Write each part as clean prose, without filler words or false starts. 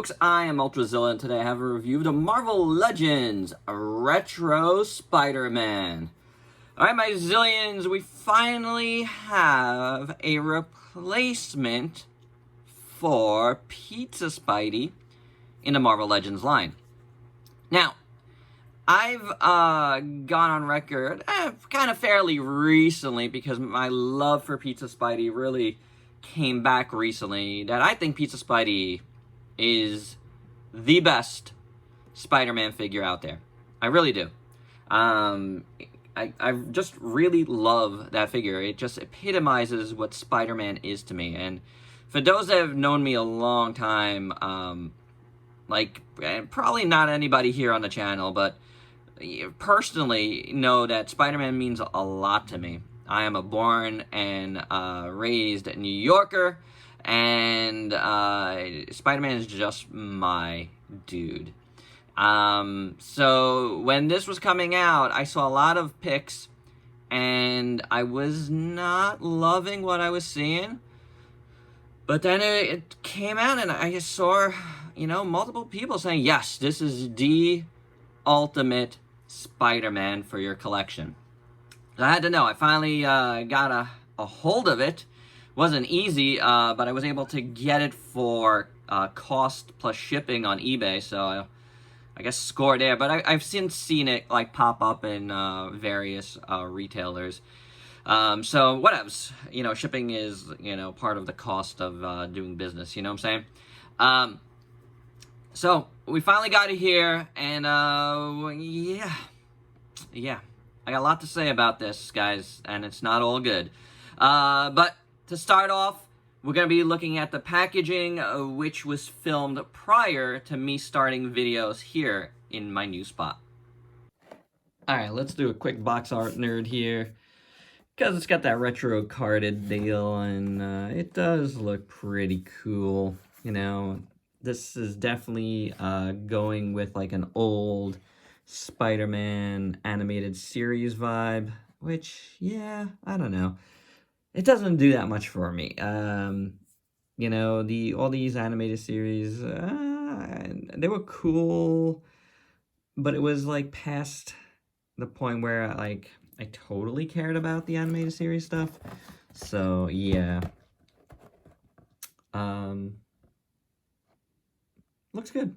folks, I am Ultrazilla, and today I have a review of the Marvel Legends Retro Spider-Man. Alright, my zillions, we finally have a replacement for Pizza Spidey in the Marvel Legends line. Now, I've gone on record kind of fairly recently, because my love for Pizza Spidey really came back recently, that I think Pizza Spidey is the best Spider-Man figure out there. I really do. I just really love that figure. It just epitomizes what Spider-Man is to me. And for those that have known me a long time, probably not anybody here on the channel, but personally know that Spider-Man means a lot to me. I am a born and raised New Yorker, and Spider-Man is just my dude. So when this was coming out, I saw a lot of pics, and I was not loving what I was seeing. But then it came out, and I saw, multiple people saying, yes, this is the ultimate Spider-Man for your collection. So I had to know. I finally got a hold of it. Wasn't easy, but I was able to get it for cost plus shipping on eBay, so I guess score there. But I've since seen it pop up in various retailers. So whatevs. Shipping is part of the cost of doing business. You know what I'm saying? So we finally got it here, and yeah. I got a lot to say about this, guys, and it's not all good. But to start off, we're going to be looking at the packaging, which was filmed prior to me starting videos here in my new spot. Alright, let's do a quick box art nerd here, because it's got that retro carded deal, and it does look pretty cool. This is definitely going with an old Spider-Man animated series vibe, which, yeah, I don't know. It doesn't do that much for me. All these animated series, they were cool, but it was past the point where I totally cared about the animated series stuff. So yeah. Looks good.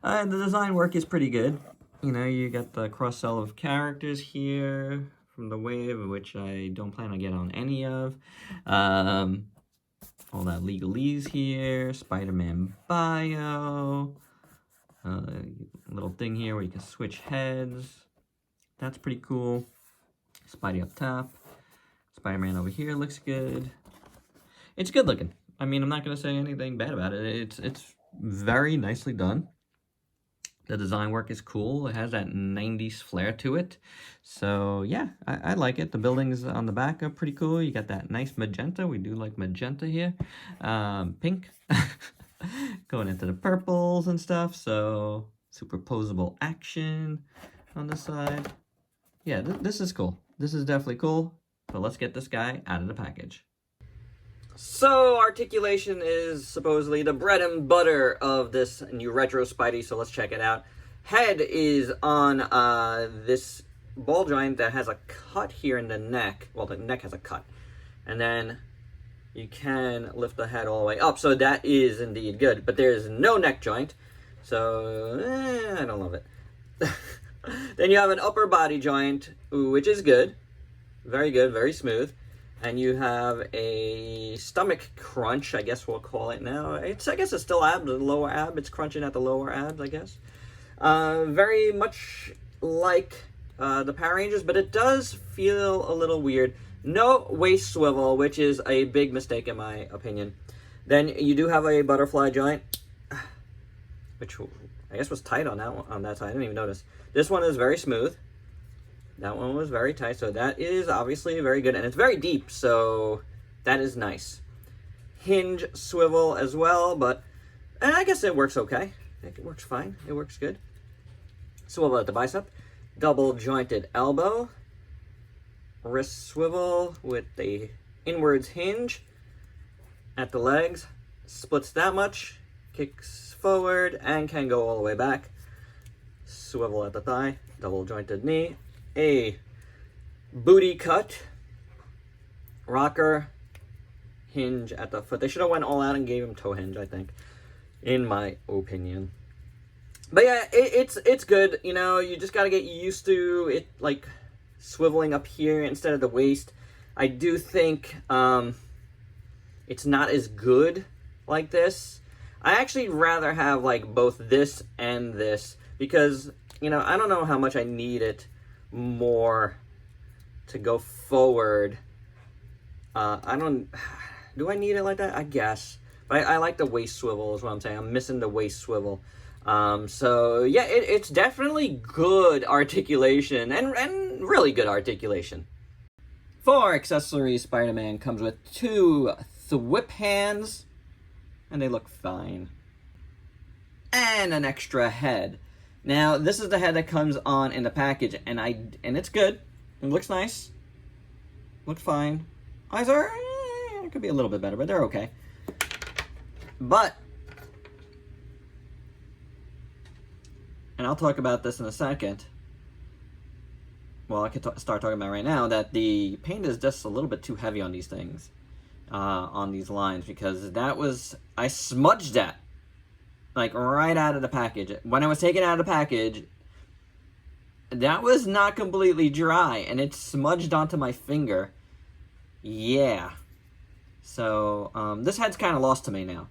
The design work is pretty good. You got the cross-sell of characters here from the wave, which I don't plan on getting on any of. All that legalese here. Spider-Man bio. Little thing here where you can switch heads. That's pretty cool. Spidey up top. Spider-Man over here looks good. It's good looking. I mean, I'm not going to say anything bad about it. It's very nicely done. The design work is cool. It has that 90s flair to it. So, yeah, I like it. The buildings on the back are pretty cool. You got that nice magenta. We do like magenta here. Pink. Going into the purples and stuff. So, superposable action on the side. Yeah, this is cool. This is definitely cool. So, let's get this guy out of the package. So, Articulation is supposedly the bread and butter of this new Retro Spidey, so let's check it out. Head is on this ball joint that has a cut here in the neck. Well, the neck has a cut. And then you can lift the head all the way up, so that is indeed good. But there's no neck joint, so I don't love it. Then you have an upper body joint, which is good. Very good, very smooth. And you have a stomach crunch, I guess we'll call it now. I guess it's still ab, the lower ab. It's crunching at the lower abs, I guess. Very much like the Power Rangers, but it does feel a little weird. No waist swivel, which is a big mistake in my opinion. Then you do have a butterfly joint, which I guess was tight on that one, on that side. I didn't even notice. This one is very smooth. That one was very tight, so that is obviously very good. And it's very deep, so that is nice. Hinge swivel as well, but I guess it works okay. I think it works fine. It works good. Swivel at the bicep. Double jointed elbow. Wrist swivel with the inwards hinge at the legs. Splits that much. kicks forward and can go all the way back. Swivel at the thigh, double jointed knee, a booty cut, rocker, hinge at the foot. They should have went all out and gave him toe hinge, I think, in my opinion. But yeah, it's good. You know, you just gotta get used to it, like swiveling up here instead of the waist. I do think it's not as good like this. I actually rather have like both this and this because, you know, I don't know how much I need it more to go forward. Do I need it like that? I guess. But I like the waist swivel is what I'm saying. I'm missing the waist swivel. So yeah, it's definitely good articulation and really good articulation. For accessories, Spider-Man comes with 2 thwip hands, and they look fine. And an extra head. Now, this is the head that comes on in the package, and it's good. It looks nice. Looks fine. Eyes are, it could be a little bit better, but they're okay. But, and I'll talk about this in a second. Well, I could start talking about right now that the paint is just a little bit too heavy on these things, on these lines, because I smudged that, like, right out of the package. When I was taking it out of the package, that was not completely dry, and it smudged onto my finger. Yeah. So, this head's kind of lost to me now.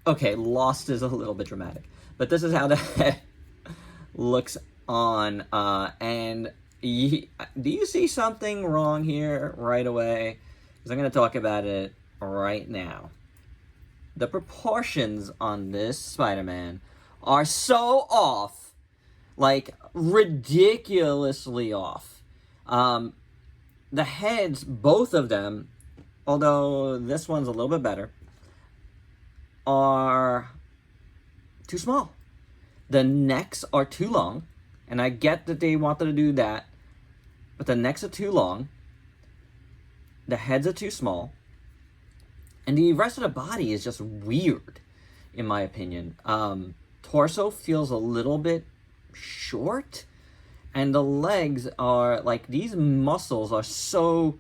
Okay, lost is a little bit dramatic, but this is how the head looks on, and do you see something wrong here right away? Because I'm going to talk about it right now. The proportions on this Spider-Man are so off, like ridiculously off. The heads, both of them, although this one's a little bit better, are too small. The necks are too long. And I get that they wanted to do that, but the necks are too long, the heads are too small, and the rest of the body is just weird, in my opinion. Torso feels a little bit short, and the legs are, like, these muscles are so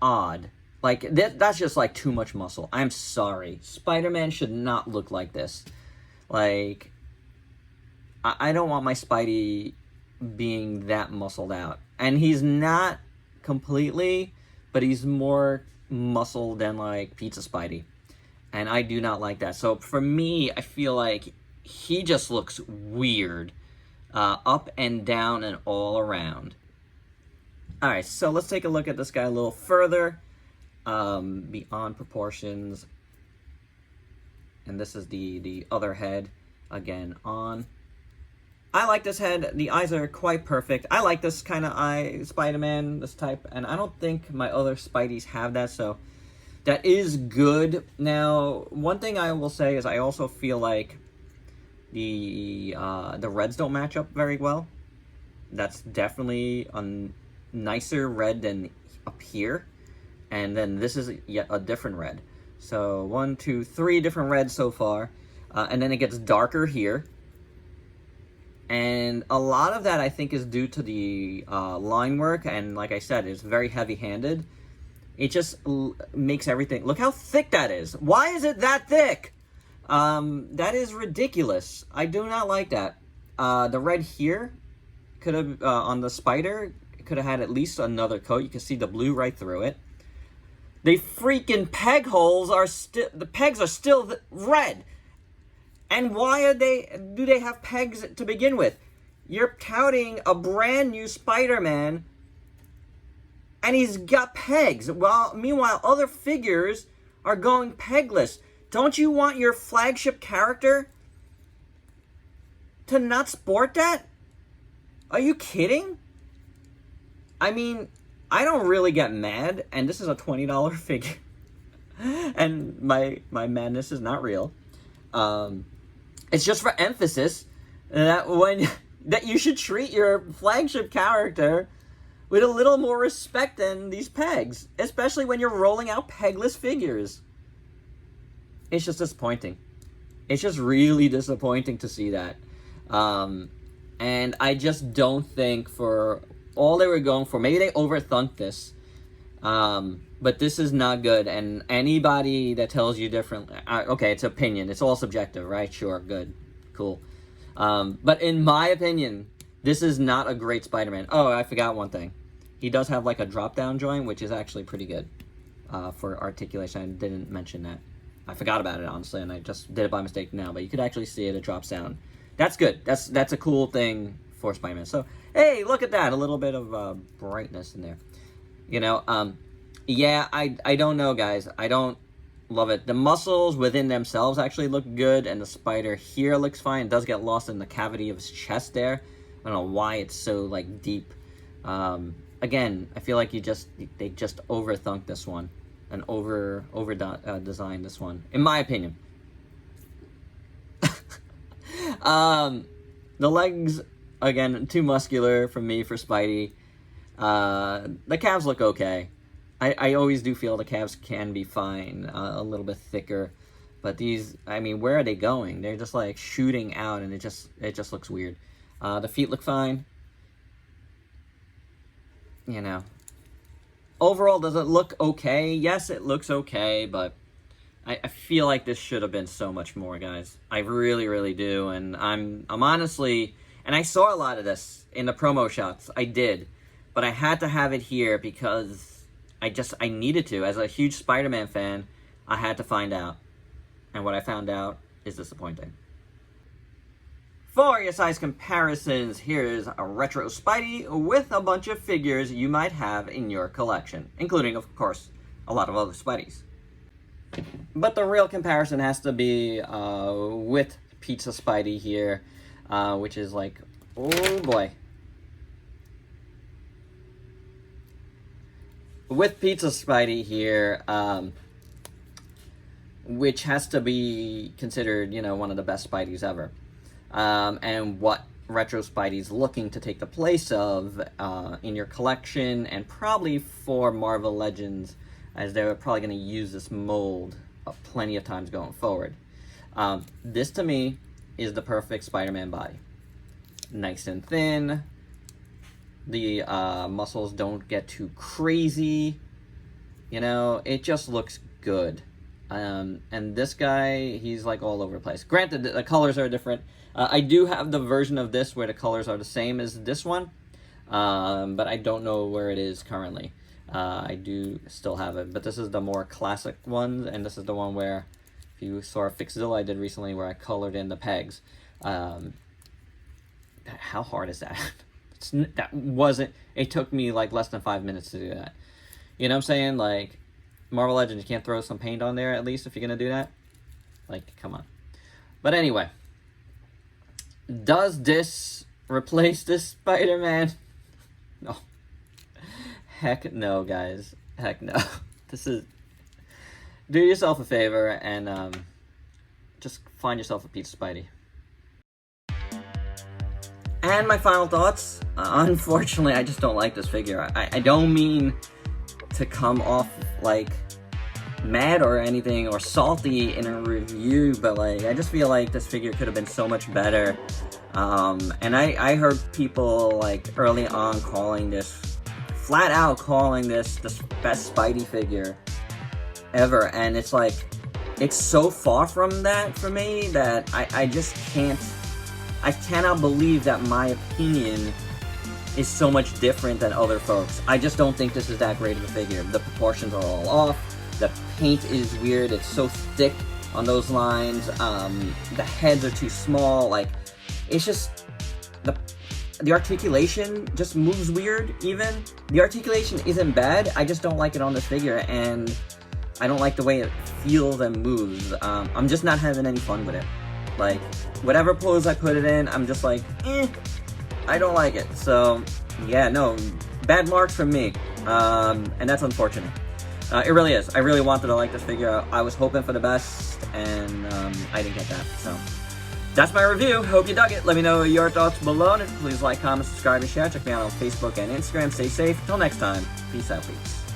odd. Like, that's just, like, too much muscle. I'm sorry. Spider-Man should not look like this. Like, I don't want my Spidey being that muscled out. And he's not completely, but he's more muscled than, like, Pizza Spidey. And I do not like that. So, for me, I feel like he just looks weird. Up and down and all around. Alright, so let's take a look at this guy a little further. Beyond proportions. And this is the other head. Again, on. I like this head. The eyes are quite perfect. I like this kind of eye, Spider-Man, this type, and I don't think my other Spideys have that, so that is good. Now, one thing I will say is I also feel like the reds don't match up very well. That's definitely a nicer red than up here, and then this is yet a different red. So 1, 2, 3 different reds so far, and then it gets darker here. And a lot of that, I think, is due to the line work, and like I said, it's very heavy-handed. It just makes everything... Look how thick that is. Why is it that thick? That is ridiculous. I do not like that. The red here could have, on the spider, could have had at least another coat. You can see the blue right through it. The freaking peg holes are still... The pegs are still red. And why do they have pegs to begin with? You're touting a brand new Spider-Man, and he's got pegs. Well, meanwhile, other figures are going pegless. Don't you want your flagship character to not sport that? Are you kidding? I mean, I don't really get mad, and this is a $20 figure. And my madness is not real. It's just for emphasis that you should treat your flagship character with a little more respect than these pegs, especially when you're rolling out pegless figures. It's just disappointing. It's just really disappointing to see that. And I just don't think for all they were going for, maybe they overthunk this. But this is not good, and anybody that tells you differently, okay, it's opinion, it's all subjective, right? Sure, good, cool. But in my opinion, this is not a great Spider-Man. Oh, I forgot one thing. He does have like a drop-down joint, which is actually pretty good for articulation. I didn't mention that. I forgot about it, honestly, and I just did it by mistake now, but you could actually see it drops down. That's good. That's a cool thing for Spider-Man. So, hey, look at that, a little bit of brightness in there. You know, yeah, I don't know, guys. I don't love it. The muscles within themselves actually look good, and the spider here looks fine. It does get lost in the cavity of his chest there. I don't know why it's so, like, deep. Again, I feel like they just overthunk this one and designed this one, in my opinion. The legs, again, too muscular for me, for Spidey. The calves look okay. I always do feel the calves can be fine, a little bit thicker, but these, I mean, where are they going? They're just like shooting out, and it just looks weird. The feet look fine. You know, overall, does it look okay? Yes, it looks okay, but I feel like this should have been so much more, guys. I really, really do, and I'm honestly, and I saw a lot of this in the promo shots. I did, but I had to have it here because I needed to. As a huge Spider-Man fan, I had to find out. And what I found out is disappointing. For your size comparisons, here's a retro Spidey with a bunch of figures you might have in your collection, including, of course, a lot of other Spideys. But the real comparison has to be with Pizza Spidey here, which is like, oh boy. With Pizza Spidey here, which has to be considered, you know, one of the best Spideys ever. And what Retro Spidey's looking to take the place of in your collection, and probably for Marvel Legends, as they're probably going to use this mold plenty of times going forward. This, to me, is the perfect Spider-Man body. Nice and thin. The muscles don't get too crazy. You know, it just looks good. And this guy, he's like all over the place. Granted, the colors are different. I do have the version of this where the colors are the same as this one. But I don't know where it is currently. I do still have it. But this is the more classic one. And this is the one where, if you saw a Fixzilla I did recently, where I colored in the pegs. How hard is that? It took me like less than 5 minutes to do that. You know what I'm saying? Like, Marvel Legends, you can't throw some paint on there at least if you're gonna do that? Like, come on. But anyway, does this replace this Spider-Man? No. Heck no, guys. Heck no. This is... Do yourself a favor and just find yourself a Pizza Spidey. And my final thoughts, unfortunately, I just don't like this figure. I don't mean to come off, like, mad or anything, or salty in a review, but, like, I just feel like this figure could have been so much better. And I heard people, like, early on calling this, flat out calling this the best Spidey figure ever, and it's like, it's so far from that for me that I just can't... I cannot believe that my opinion is so much different than other folks. I just don't think this is that great of a figure. The proportions are all off. The paint is weird. It's so thick on those lines. The heads are too small. Like, it's just... The articulation just moves weird, even. The articulation isn't bad. I just don't like it on this figure, and I don't like the way it feels and moves. I'm just not having any fun with it. Like, whatever pose I put it in, I'm just like, I don't like it. So, yeah, no, bad marks from me. And that's unfortunate. It really is. I really wanted to like this figure. I was hoping for the best, and I didn't get that. So, that's my review. Hope you dug it. Let me know your thoughts below. And please like, comment, subscribe, and share. Check me out on Facebook and Instagram. Stay safe. Till next time. Peace out, peeps.